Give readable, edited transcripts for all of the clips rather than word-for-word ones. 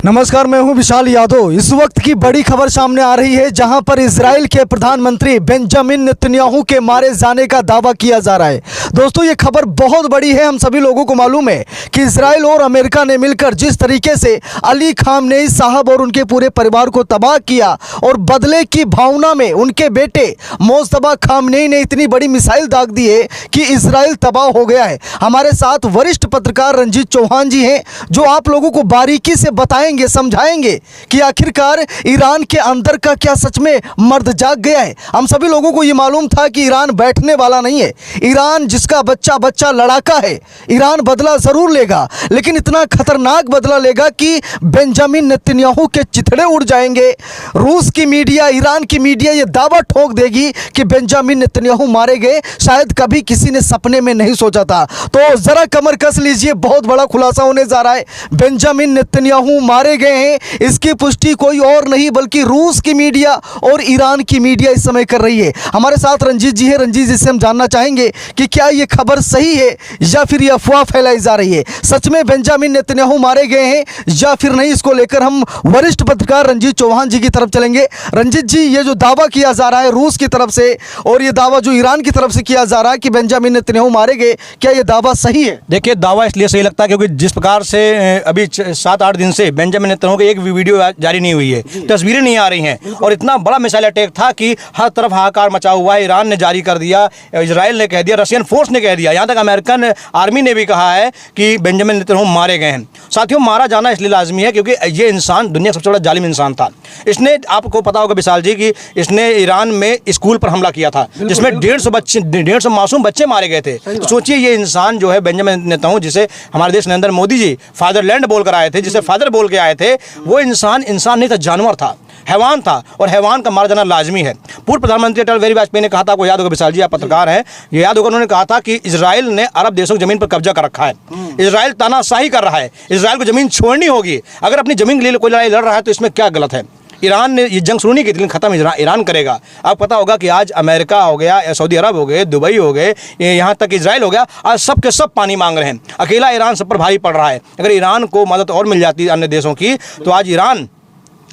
नमस्कार, मैं हूं विशाल यादव। इस वक्त की बड़ी खबर सामने आ रही है, जहां पर इजराइल के प्रधानमंत्री बेंजामिन नेतन्याहू के मारे जाने का दावा किया जा रहा है। दोस्तों, ये खबर बहुत बड़ी है। हम सभी लोगों को मालूम है कि इजराइल और अमेरिका ने मिलकर जिस तरीके से अली खामनेई साहब और उनके पूरे परिवार को तबाह किया और बदले की भावना में उनके बेटे मोज्तबा खामनेई ने इतनी बड़ी मिसाइल दाग दी है कि इजराइल तबाह हो गया है। हमारे साथ वरिष्ठ पत्रकार रंजीत चौहान जी हैं, जो आप लोगों को बारीकी से बताएंगे, समझाएंगे कि आखिरकार ईरान के अंदर का क्या सच में मर्द जाग गया है। हम सभी लोगों को यह मालूम था कि ईरान बैठने वाला नहीं है। ईरान जिसका बच्चा बच्चा लड़ाका है, ईरान बदला जरूर लेगा, लेकिन इतना खतरनाक बदला लेगा कि बेंजामिन नेतन्याहू के चिथड़े उड़ जाएंगे। रूस की मीडिया, ईरान की मीडिया यह दावा ठोक देगी कि बेंजामिन नेतन्याहू मारे गए, शायद कभी किसी ने सपने में नहीं सोचा था। तो जरा कमर कस लीजिए, बहुत बड़ा खुलासा होने जा रहा है। बेंजामिन नेतन्याहू मारे गए हैं, इसकी पुष्टि कोई और नहीं बल्कि रूस की मीडिया और ईरान की मीडिया इस समय कर रही है। हमारे साथ रंजीत जी है। रंजीत जी से हम जानना चाहेंगे कि क्या ये खबर सही है या फिर ये अफवाह फैलाई जा रही है। सच में बेंजामिन नेतन्याहू मारे गए हैं या फिर नहीं, इसको लेकर हम वरिष्ठ पत्रकार रंजीत चौहान जी की तरफ चलेंगे। रंजीत जी, ये जो दावा किया जा रहा है रूस की तरफ से और ये दावा जो ईरान की तरफ से किया जा रहा है कि बेंजामिन नेतन्याहू मारे गए, क्या ये दावा सही है? देखिए, दावा इसलिए सही लगता है क्योंकि जिस प्रकार से अभी 7-8 दिन से बेंजामिन नेतन्याहू की एक वीडियो जारी नहीं हुई है, तस्वीरें नहीं आ रही हैं, और इतना बड़ा मिसाइल अटैक था कि हर तरफ हाहाकार मचा हुआ है। ईरान ने जारी कर दिया, इजराइल ने कह दिया, रशियन फोर्स ने कह दिया, यहाँ तक अमेरिकन आर्मी ने भी कहा है कि बेंजामिन नेतन्याहू मारे गए हैं। साथियों, मारा जाना इसलिए लाजमी है क्योंकि ये इंसान दुनिया का सबसे बड़ा जालिम इंसान था। इसने, आपको पता होगा विशाल जी, कि इसने ईरान में स्कूल पर हमला किया था जिसमें 150 मासूम बच्चे मारे गए थे। तो सोचिए, ये इंसान जो है बेंजामिन नेतन्याहू, जिसे हमारे देश नरेंद्र मोदी जी फादरलैंड बोल कर आए थे, जिसे फादर बोल के आए थे, वो इंसान नहीं था, जानवर था, हैवान था, और हैवान का मारा जाना लाजमी है। पूर्व प्रधानमंत्री अटल बिहारी वाजपेयी ने कहा था, आपको याद होगा विशाल जी, आप पत्रकार हैं, ये याद होगा, उन्होंने कहा था कि इजराइल ने अरब देशों की जमीन पर कब्जा कर रखा है, इजराइल तानाशाही कर रहा है, इजराइल को जमीन छोड़नी होगी। अगर अपनी जमीन के लिए कोई लड़ाई लड़ रहा है तो इसमें क्या गलत है? ईरान ने ये जंग शुरू नहीं की थी, लेकिन खत्म ईरान करेगा। आपको पता होगा कि आज अमेरिका हो गया, सऊदी अरब हो गए, दुबई हो गए, यहाँ तक इजराइल हो गया, आज सब के सब पानी मांग रहे हैं। अकेला ईरान सब पर भारी पड़ रहा है। अगर ईरान को मदद और मिल जाती अन्य देशों की, तो आज ईरान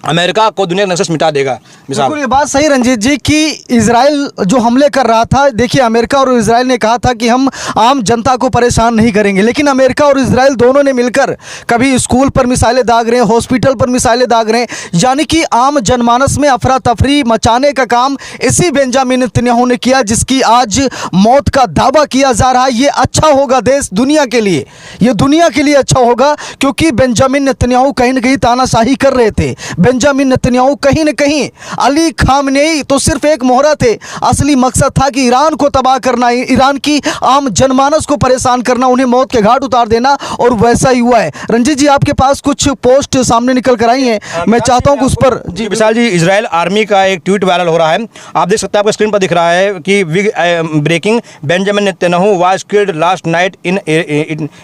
अमेरिका को दुनिया के नक्शे से मिटा देगा। बिल्कुल, ये बात सही रंजीत जी कि इजराइल जो हमले कर रहा था, देखिए अमेरिका और इजराइल ने कहा था कि हम आम जनता को परेशान नहीं करेंगे, लेकिन अमेरिका और इजराइल दोनों ने मिलकर कभी स्कूल पर मिसाइलें दाग रहे हैं, हॉस्पिटल पर मिसाइलें दाग रहे हैं, यानी कि आम जनमानस में अफरा तफरी मचाने का काम इसी बेंजामिन नेतन्याहू ने किया, जिसकी आज मौत का दावा किया जा रहा है। ये अच्छा होगा देश दुनिया के लिए, ये दुनिया के लिए अच्छा होगा, क्योंकि बेंजामिन नेतन्याहू कहीं ना कहीं तानाशाही कर रहे थे। बेंजामिन नेतन्याहू कहीं न कहीं अली खामनेई तो सिर्फ एक मोहरा थे, असली मकसद था कि ईरान को तबाह करना, ईरान की आम जनमानस को परेशान करना, उन्हें मौत के घाट उतार देना, और वैसा ही हुआ है। रंजीत जी, आपके पास कुछ पोस्ट सामने निकल कर आई हैं, मैं चाहता हूं कि उस पर जी विशाल जी, इजराइल आर्मी का एक ट्वीट वायरल हो रहा है। आप देख सकते हैं, आपको स्क्रीन पर दिख रहा है कि breaking, Benjamin Netanyahu was killed last night in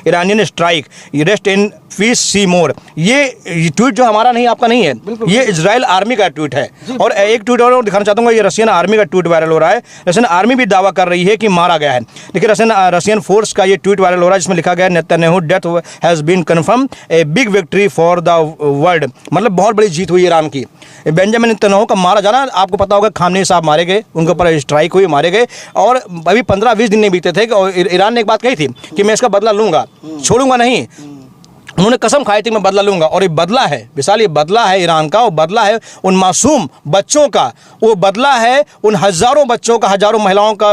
Iranian strike, rest in peace see more. ये ट्वीट जो हमारा नहीं, आपका नहीं है, ये इजराइल आर्मी का ट्वीट है। और एक ट्वीट और दिखाना चाहता हूँ, ये रशियन आर्मी का ट्वीट वायरल हो रहा है। रशियन आर्मी भी दावा कर रही है कि मारा गया है। देखिए, रशियन फोर्स का ये ट्वीट वायरल हो रहा है, जिसमें लिखा गया है, Netanyahu death has been confirmed, a big victory for the world. मतलब बहुत बड़ी जीत हुई ईरान की। बेंजामिन नेतन्याहू का मारा जाना, आपको पता होगा, खामनेई साहब मारे गए, उनके ऊपर स्ट्राइक हुई, मारे गए, और अभी 15-20 दिन नहीं बीते थे कि ईरान ने एक बात कही थी कि मैं इसका बदला लूँगा, छोड़ूंगा नहीं। उन्होंने कसम खाई थी मैं बदला लूंगा, और ये बदला है विशाल, ये बदला है ईरान का, वो बदला है उन मासूम बच्चों का, वो बदला है उन हज़ारों बच्चों का, हज़ारों महिलाओं का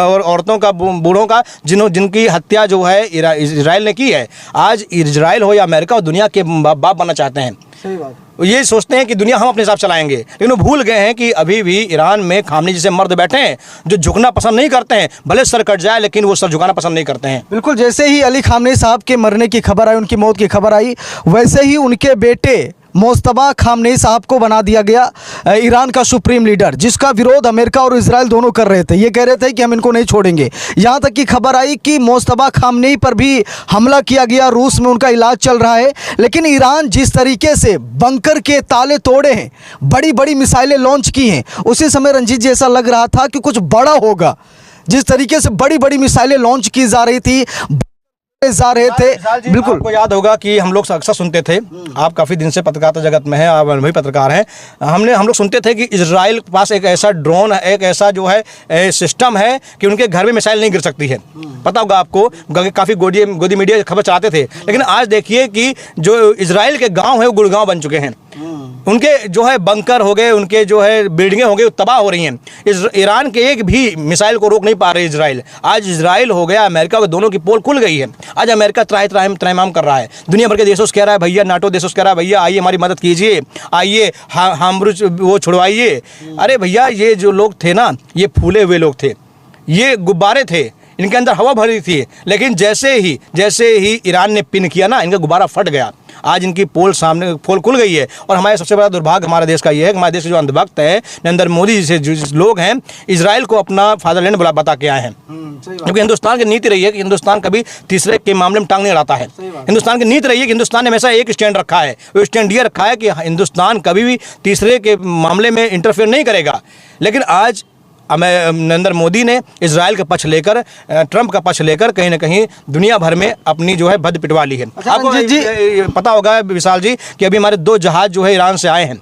और औरतों का, बूढ़ों का, जिनकी हत्या जो है इजराइल ने की है। आज इजराइल हो या अमेरिका हो, दुनिया के बाप बनना चाहते हैं। सही बात। ये सोचते हैं कि दुनिया हम अपने हिसाब चलाएंगे, लेकिन वो भूल गए हैं कि अभी भी ईरान में खामनेई जैसे मर्द बैठे हैं जो झुकना पसंद नहीं करते हैं। भले सर कट जाए, लेकिन वो सर झुकाना पसंद नहीं करते हैं। बिल्कुल, जैसे ही अली खामनेई साहब के मरने की खबर आई, उनकी मौत की खबर आई, वैसे ही उनके बेटे मोज्तबा खामनेई साहब को बना दिया गया ईरान का सुप्रीम लीडर, जिसका विरोध अमेरिका और इजराइल दोनों कर रहे थे। ये कह रहे थे कि हम इनको नहीं छोड़ेंगे। यहाँ तक कि खबर आई कि मोज्तबा खामनेई पर भी हमला किया गया, रूस में उनका इलाज चल रहा है। लेकिन ईरान जिस तरीके से बंकर के ताले तोड़े हैं, बड़ी बड़ी मिसाइलें लॉन्च की हैं, उसी समय रंजीत जी ऐसा लग रहा था कि कुछ बड़ा होगा। जिस तरीके से बड़ी बड़ी मिसाइलें लॉन्च की जा रही थी, जा रहे थे। बिल्कुल आपको याद होगा कि हम लोग अक्सर सुनते थे, आप काफ़ी दिन से पत्रकारिता जगत में हैं, आप अनुभवी पत्रकार हैं, हम लोग सुनते थे कि इजराइल के पास एक ऐसा ड्रोन है, एक ऐसा जो है सिस्टम है कि उनके घर में मिसाइल नहीं गिर सकती है। पता होगा आपको, काफ़ी गोदी मीडिया खबर चलाते थे। लेकिन आज देखिए कि जो इजराइल के गाँव है वो गुड़गांव बन चुके हैं। उनके जो है बंकर हो गए, उनके जो है बिल्डिंगें हो गई, तबाह हो रही हैं। ईरान के एक भी मिसाइल को रोक नहीं पा रहे इजराइल। आज इजराइल हो गया अमेरिका को, दोनों की पोल खुल गई है। आज अमेरिका त्राहिमाम कर रहा है, दुनिया भर के देशों से कह रहा है भैया, नाटो देशों से कह रहा है भैया आइए हमारी मदद कीजिए, आइए हामरुज वो छुड़वाइए। अरे भैया, ये जो लोग थे ना, ये फूले हुए लोग थे, ये गुब्बारे थे, इनके अंदर हवा भरी थी। लेकिन जैसे ही ईरान ने पिन किया ना, इनका गुब्बारा फट गया। आज इनकी पोल खुल गई है। और हमारे सबसे बड़ा दुर्भाग्य हमारे देश का ये है कि हमारे देश के जो अंधभक्त है, नरेंद्र मोदी जैसे जो लोग हैं, इजराइल को अपना फादरलैंड बता के आए हैं। क्योंकि हिंदुस्तान की नीति रही है कि हिंदुस्तान कभी तीसरे के मामले में टांग नहीं अड़ाता है। हिंदुस्तान की नीति रही है कि हिंदुस्तान ने हमेशा एक स्टैंड रखा है, वो स्टैंड ये रखा है कि हिंदुस्तान कभी भी तीसरे के मामले में इंटरफेयर नहीं करेगा। लेकिन आज नरेंद्र मोदी ने इजराइल का पक्ष लेकर, ट्रंप का पक्ष लेकर कहीं ना कहीं दुनिया भर में अपनी जो है भद्द पिटवा ली है। आपको पता होगा विशाल जी कि अभी हमारे 2 जहाज जो है ईरान से आए हैं।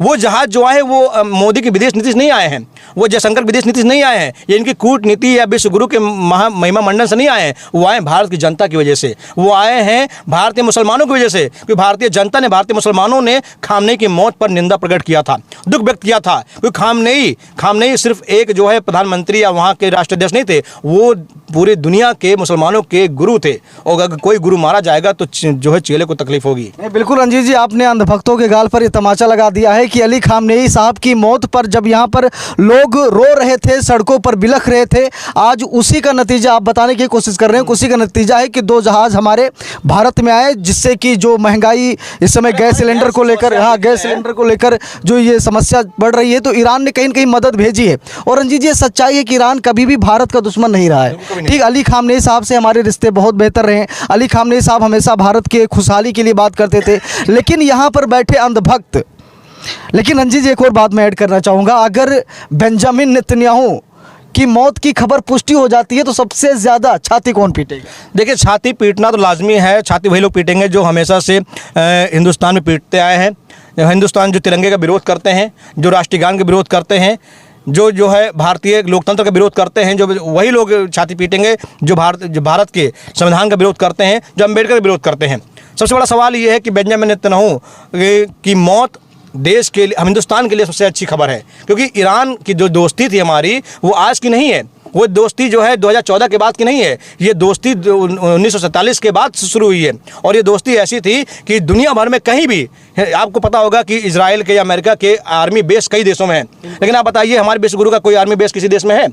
वो जहाज जो आए वो मोदी की विदेश नीति से नहीं आए हैं, वो जयशंकर विदेश नीति से नहीं आए हैं, ये इनकी कूटनीति या विश्व गुरु के महिमा मंडन से नहीं आए हैं। वो आए भारत की जनता की वजह से, वो आए हैं भारतीय मुसलमानों की वजह से। क्योंकि भारतीय जनता ने, भारतीय मुसलमानों ने खामनेई की मौत पर निंदा प्रकट किया था, दुख व्यक्त किया था। क्योंकि खामनेई सिर्फ एक जो है प्रधानमंत्री या वहाँ के राष्ट्राध्यक्ष नहीं थे, वो पूरी दुनिया के मुसलमानों के गुरु थे। और अगर कोई गुरु मारा जाएगा तो जो है चेले को तकलीफ होगी। बिल्कुल रंजीत जी, आपने अंधभक्तों के गाल पर ये तमाचा लगा दिया है कि अली खामनेई साहब की मौत पर जब यहाँ पर लोग रो रहे थे, सड़कों पर बिलख रहे थे, आज उसी का नतीजा आप बताने की कोशिश कर रहे हैं। उसी का नतीजा है कि 2 जहाज हमारे भारत में आए, जिससे कि जो महंगाई इस समय गैस सिलेंडर को लेकर, गैस सिलेंडर को लेकर जो ये समस्या बढ़ रही है, तो ईरान ने कहीं न कहीं मदद भेजी है। और रंजीत जी, ये सच्चाई है कि ईरान कभी भी भारत का दुश्मन नहीं रहा है। ठीक, अली खामनेई साहब से हमारे रिश्ते बहुत बेहतर रहे हैं। अली खामनेई साहब हमेशा भारत के खुशहाली के लिए बात करते थे। लेकिन यहाँ पर बैठे अंधभक्त, लेकिन रंजीत जी एक और बात मैं ऐड करना चाहूँगा, अगर बेंजामिन नेतन्याहू की मौत की खबर पुष्टि हो जाती है तो सबसे ज़्यादा छाती कौन पीटेगा? देखिए, छाती पीटना तो लाजमी है। छाती वही लोग पीटेंगे जो हमेशा से हिंदुस्तान में पीटते आए हैं, हिंदुस्तान जो तिरंगे का विरोध करते हैं, जो राष्ट्रीय गान का विरोध करते हैं, जो है भारतीय लोकतंत्र का विरोध करते हैं, जो वही लोग छाती पीटेंगे जो भारत के संविधान का विरोध करते हैं, जो अम्बेडकर का विरोध करते हैं। सबसे बड़ा सवाल ये है कि बेंजामिन नेतन्याहू की मौत देश के लिए, हिंदुस्तान के लिए सबसे अच्छी खबर है। क्योंकि ईरान की जो दोस्ती थी हमारी, वो आज की नहीं है। वो दोस्ती जो है 2014 के बाद की नहीं है, ये दोस्ती 1947 के बाद शुरू हुई है। और ये दोस्ती ऐसी थी कि दुनिया भर में कहीं भी, आपको पता होगा कि इजराइल के या अमेरिका के आर्मी बेस कई देशों में है, लेकिन आप बताइए हमारे विश्व गुरु का कोई आर्मी बेस किसी देश में है?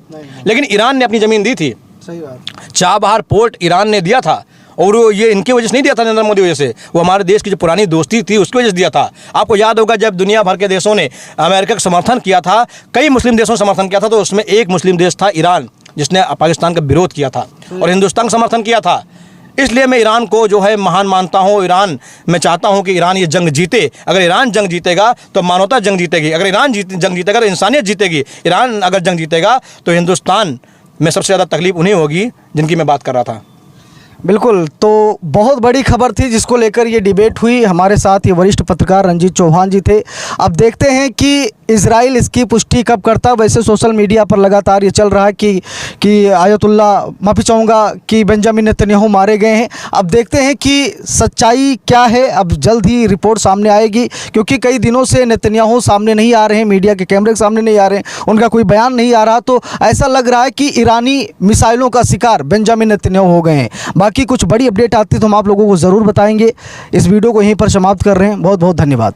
लेकिन ईरान ने अपनी ज़मीन दी थी। सही बात। चाबहार पोर्ट ईरान ने दिया था, और ये इनकी वजह से नहीं दिया था, नरेंद्र मोदी वजह से, वो हमारे देश की जो पुरानी दोस्ती थी उसकी वजह से दिया था। आपको याद होगा जब दुनिया भर के देशों ने अमेरिका का समर्थन किया था, कई मुस्लिम देशों ने समर्थन किया था, तो उसमें एक मुस्लिम देश था ईरान, जिसने पाकिस्तान का विरोध किया था और हिंदुस्तान का समर्थन किया था। इसलिए मैं ईरान को जो है महान मानता हूँ। ईरान, मैं चाहता हूँ कि ईरान ये जंग जीते। अगर ईरान जंग जीतेगा तो मानवता जंग जीतेगी, अगर ईरान जंग जीतेगा तो इंसानियत जीतेगी। ईरान अगर जंग जीतेगा तो हिंदुस्तान में सबसे ज़्यादा तकलीफ उन्हें होगी जिनकी मैं बात कर रहा था। बिल्कुल, तो बहुत बड़ी खबर थी जिसको लेकर ये डिबेट हुई। हमारे साथ ये वरिष्ठ पत्रकार रंजीत चौहान जी थे। अब देखते हैं कि इजराइल इसकी पुष्टि कब करता। वैसे सोशल मीडिया पर लगातार ये चल रहा है कि आयतुल्ला, माफ़ी चाहूँगा, कि बेंजामिन नेतन्याहू मारे गए हैं। अब देखते हैं कि सच्चाई क्या है। अब जल्द ही रिपोर्ट सामने आएगी, क्योंकि कई दिनों से नेतन्याहू सामने नहीं आ रहे हैं, मीडिया के कैमरे के सामने नहीं आ रहे हैं, उनका कोई बयान नहीं आ रहा। तो ऐसा लग रहा है कि ईरानी मिसाइलों का शिकार बेंजामिन नेतन्याहू हो गए हैं। बाकी कुछ बड़ी अपडेट आती तो हम आप लोगों को ज़रूर बताएंगे। इस वीडियो को यहीं पर समाप्त कर रहे हैं। बहुत बहुत धन्यवाद।